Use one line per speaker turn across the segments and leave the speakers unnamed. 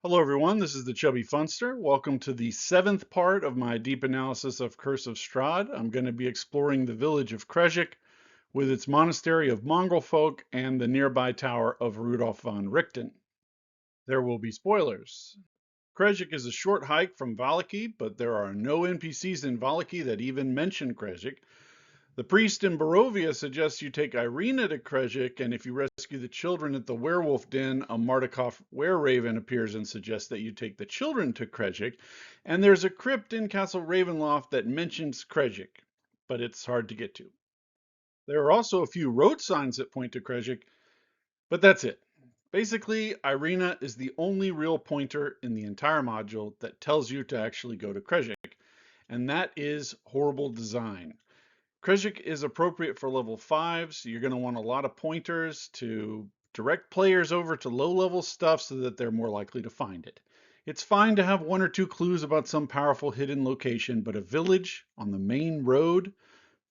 Hello everyone, this is the Chubby Funster. Welcome to the 7th part of my deep analysis of Curse of Strahd. I'm going to be exploring the village of Krezk with its monastery of Mongrelfolk and the nearby tower of Rudolph von Richten. There will be spoilers. Krezk is a short hike from Vallaki, but there are no NPCs in Vallaki that even mention Krezk. The priest in Barovia suggests you take Irina to Krezk, and if you rescue the children at the werewolf den, a Mardukov were-raven appears and suggests that you take the children to Krezk. And there's a crypt in Castle Ravenloft that mentions Krezk, but it's hard to get to. There are also a few road signs that point to Krezk, but that's it. Basically, Irina is the only real pointer in the entire module that tells you to actually go to Krezk, and that is horrible design. Krezk is appropriate for level 5, so you're going to want a lot of pointers to direct players over to low-level stuff so that they're more likely to find it. It's fine to have 1 or 2 clues about some powerful hidden location, but a village on the main road,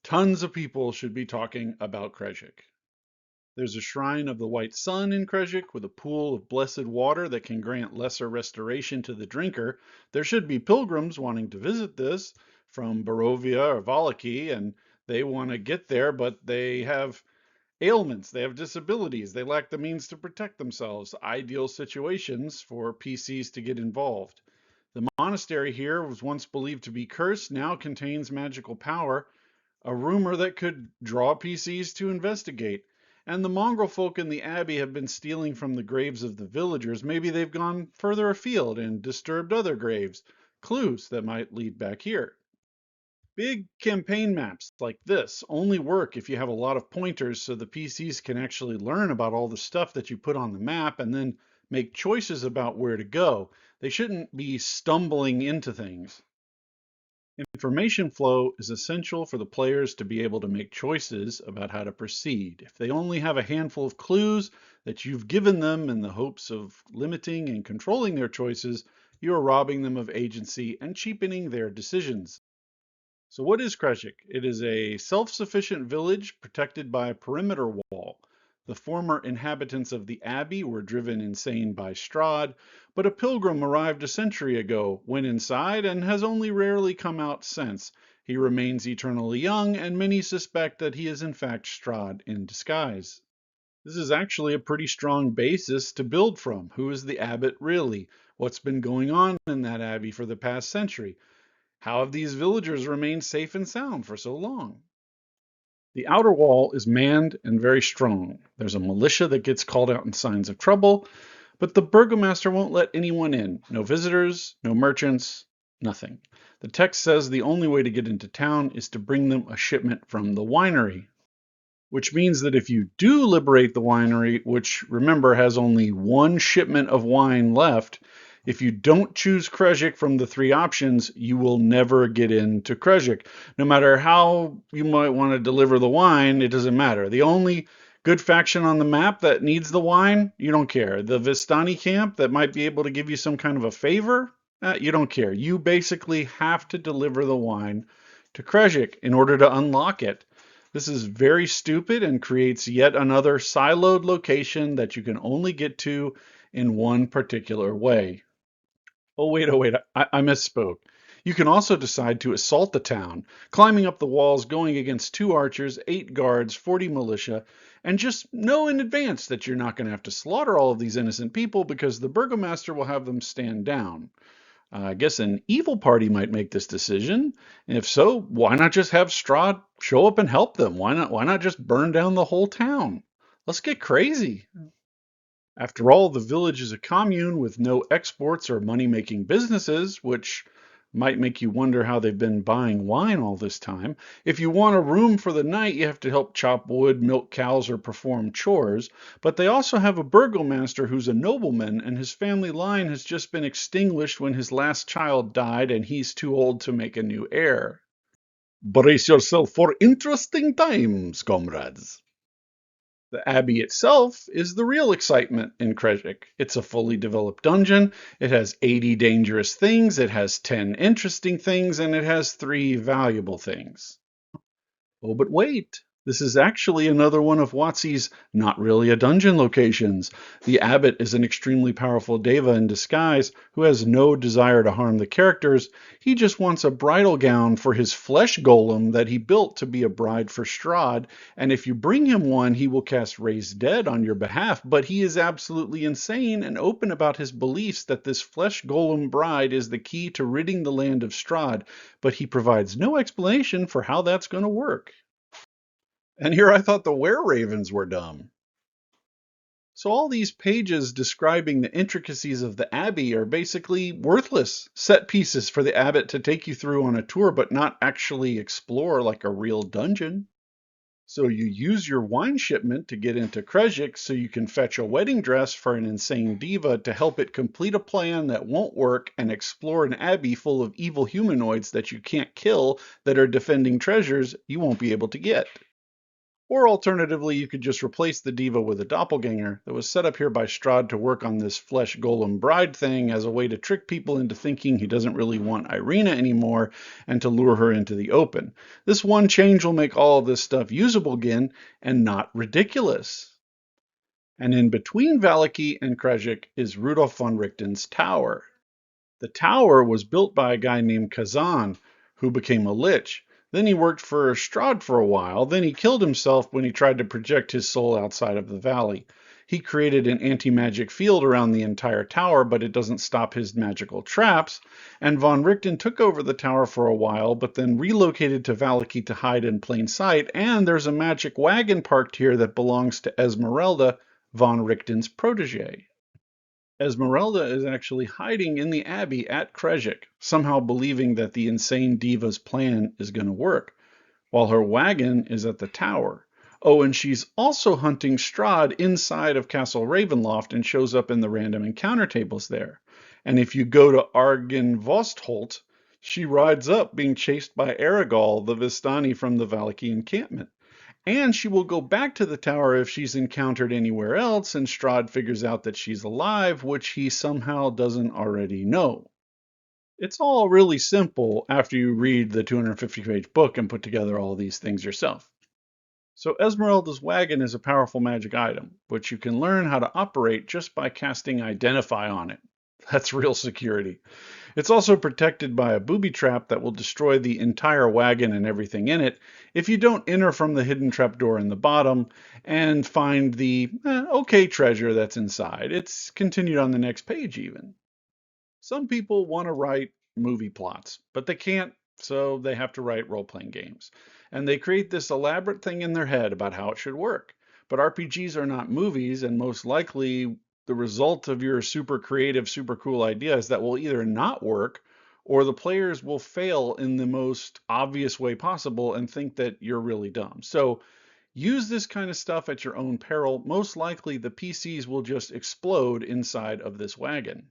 tons of people should be talking about Krezk. There's a shrine of the White Sun in Krezk with a pool of blessed water that can grant lesser restoration to the drinker. There should be pilgrims wanting to visit this from Barovia or Vallaki, and they want to get there, but they have ailments, they have disabilities, they lack the means to protect themselves. Ideal situations for PCs to get involved. The monastery here was once believed to be cursed, now contains magical power, a rumor that could draw PCs to investigate. And the Mongrelfolk in the Abbey have been stealing from the graves of the villagers. Maybe they've gone further afield and disturbed other graves. Clues that might lead back here. Big campaign maps like this only work if you have a lot of pointers so the PCs can actually learn about all the stuff that you put on the map and then make choices about where to go. They shouldn't be stumbling into things. Information flow is essential for the players to be able to make choices about how to proceed. If they only have a handful of clues that you've given them in the hopes of limiting and controlling their choices, you are robbing them of agency and cheapening their decisions. So what is Krezk? It is a self-sufficient village protected by a perimeter wall. The former inhabitants of the abbey were driven insane by Strahd, but a pilgrim arrived a century ago, went inside, and has only rarely come out since. He remains eternally young, and many suspect that he is in fact Strahd in disguise. This is actually a pretty strong basis to build from. Who is the abbot really? What's been going on in that abbey for the past century? How have these villagers remained safe and sound for so long? The outer wall is manned and very strong. There's a militia that gets called out in signs of trouble, but the burgomaster won't let anyone in. No visitors, no merchants, nothing. The text says the only way to get into town is to bring them a shipment from the winery, which means that if you do liberate the winery, which remember has only 1 shipment of wine left, if you don't choose Krezk from the 3 options, you will never get into Krezk. No matter how you might want to deliver the wine, it doesn't matter. The only good faction on the map that needs the wine, you don't care. The Vistani camp that might be able to give you some kind of a favor, you don't care. You basically have to deliver the wine to Krezk in order to unlock it. This is very stupid and creates yet another siloed location that you can only get to in one particular way. Oh wait, I misspoke. You can also decide to assault the town, climbing up the walls, going against 2 archers, 8 guards, 40 militia, and just know in advance that you're not going to have to slaughter all of these innocent people because the burgomaster will have them stand down. I guess an evil party might make this decision. And if so, why not just have Strahd show up and help them? Why not just burn down the whole town? Let's get crazy. After all, the village is a commune with no exports or money-making businesses, which might make you wonder how they've been buying wine all this time. If you want a room for the night, you have to help chop wood, milk cows, or perform chores. But they also have a burgomaster who's a nobleman, and his family line has just been extinguished when his last child died, and he's too old to make a new heir. Brace yourself for interesting times, comrades. The Abbey itself is the real excitement in Krezk. It's a fully developed dungeon, it has 80 dangerous things, it has 10 interesting things, and it has 3 valuable things. Oh, but wait! This is actually another one of WotC's not really a dungeon locations. The abbot is an extremely powerful deva in disguise who has no desire to harm the characters. He just wants a bridal gown for his flesh golem that he built to be a bride for Strahd, and if you bring him one, he will cast Raise Dead on your behalf, but he is absolutely insane and open about his beliefs that this flesh golem bride is the key to ridding the land of Strahd, but he provides no explanation for how that's going to work. And here I thought the were-ravens were dumb. So all these pages describing the intricacies of the abbey are basically worthless set pieces for the abbot to take you through on a tour, but not actually explore like a real dungeon. So you use your wine shipment to get into Krezk so you can fetch a wedding dress for an insane diva to help it complete a plan that won't work and explore an abbey full of evil humanoids that you can't kill that are defending treasures you won't be able to get. Or alternatively, you could just replace the diva with a doppelganger that was set up here by Strahd to work on this flesh golem bride thing as a way to trick people into thinking he doesn't really want Irina anymore and to lure her into the open. This one change will make all of this stuff usable again and not ridiculous. And in between Vallaki and Krezk is Rudolph von Richten's tower. The tower was built by a guy named Kazan, who became a lich. Then he worked for Strahd for a while. Then he killed himself when he tried to project his soul outside of the valley. He created an anti-magic field around the entire tower, but it doesn't stop his magical traps. And von Richten took over the tower for a while, but then relocated to Vallaki to hide in plain sight. And there's a magic wagon parked here that belongs to Esmeralda, von Richten's protege. Esmeralda is actually hiding in the abbey at Krezk, somehow believing that the insane diva's plan is going to work, while her wagon is at the tower. Oh, and she's also hunting Strahd inside of Castle Ravenloft and shows up in the random encounter tables there. And if you go to Argynvostholt, she rides up being chased by Aragol, the Vistani from the Vallaki encampment. And she will go back to the tower if she's encountered anywhere else and Strahd figures out that she's alive, which he somehow doesn't already know. It's all really simple after you read the 250-page book and put together all these things yourself. So Esmeralda's wagon is a powerful magic item, which you can learn how to operate just by casting Identify on it. That's real security. It's also protected by a booby trap that will destroy the entire wagon and everything in it if you don't enter from the hidden trapdoor in the bottom and find the okay treasure that's inside. It's continued on the next page even. Some people want to write movie plots, but they can't, so they have to write role-playing games. And they create this elaborate thing in their head about how it should work. But RPGs are not movies, and most likely the result of your super creative, super cool idea is that will either not work or the players will fail in the most obvious way possible and think that you're really dumb. So use this kind of stuff at your own peril. Most likely the PCs will just explode inside of this wagon.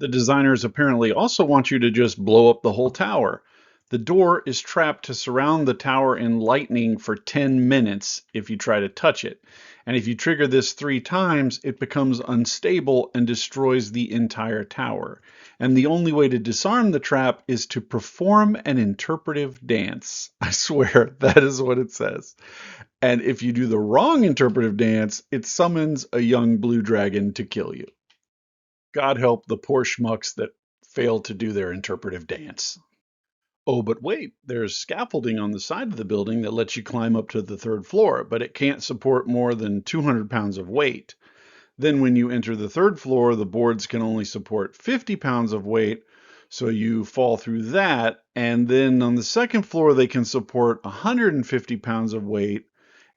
The designers apparently also want you to just blow up the whole tower. The door is trapped to surround the tower in lightning for 10 minutes if you try to touch it. And if you trigger this 3 times, it becomes unstable and destroys the entire tower. And the only way to disarm the trap is to perform an interpretive dance. I swear, that is what it says. And if you do the wrong interpretive dance, it summons a young blue dragon to kill you. God help the poor schmucks that fail to do their interpretive dance. Oh, but wait, there's scaffolding on the side of the building that lets you climb up to the 3rd floor, but it can't support more than 200 pounds of weight. Then when you enter the 3rd floor, the boards can only support 50 pounds of weight, so you fall through that. And then on the 2nd floor, they can support 150 pounds of weight.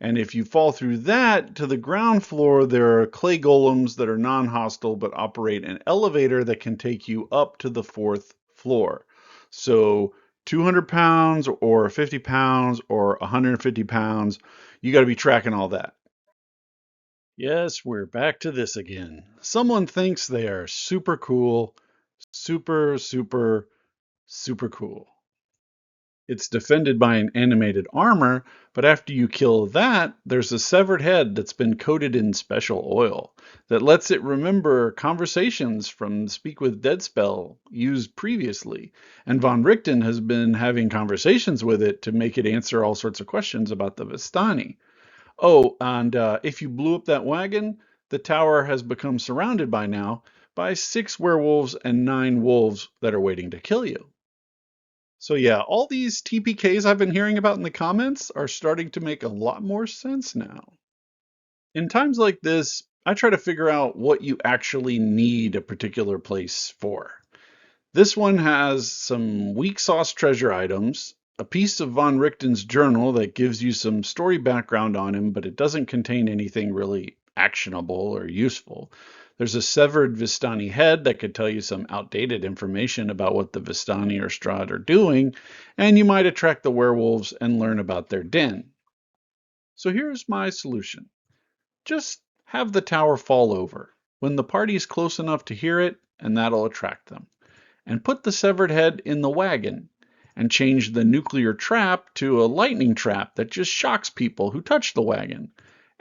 And if you fall through that to the ground floor, there are clay golems that are non-hostile but operate an elevator that can take you up to the 4th floor. So 200 pounds or 50 pounds or 150 pounds, you got to be tracking all that. Yes, we're back to this again. Someone thinks they are super cool, super, super, super cool. It's defended by an animated armor, but after you kill that, there's a severed head that's been coated in special oil that lets it remember conversations from Speak with Dead spell used previously. And Von Richten has been having conversations with it to make it answer all sorts of questions about the Vistani. Oh, and if you blew up that wagon, the tower has become surrounded by now by 6 werewolves and 9 wolves that are waiting to kill you. So yeah, all these TPKs I've been hearing about in the comments are starting to make a lot more sense now. In times like this, I try to figure out what you actually need a particular place for. This one has some weak sauce treasure items, a piece of Von Richten's journal that gives you some story background on him, but it doesn't contain anything really actionable or useful. There's a severed Vistani head that could tell you some outdated information about what the Vistani or Strahd are doing, and you might attract the werewolves and learn about their den. So here's my solution. Just have the tower fall over when the party's close enough to hear it, and that'll attract them. And put the severed head in the wagon, and change the nuclear trap to a lightning trap that just shocks people who touch the wagon.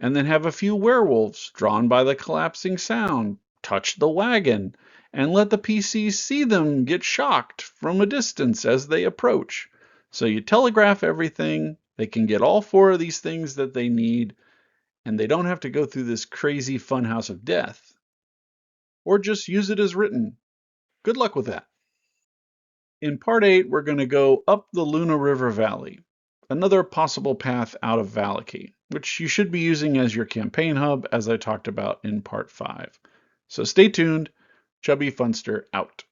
And then have a few werewolves, drawn by the collapsing sound, touch the wagon, and let the PCs see them get shocked from a distance as they approach. So you telegraph everything, they can get all 4 of these things that they need, and they don't have to go through this crazy funhouse of death. Or just use it as written. Good luck with that. In part 8, we're going to go up the Luna River Valley, another possible path out of Vallaki, which you should be using as your campaign hub, as I talked about in part 5. So stay tuned. Chubby Funster out.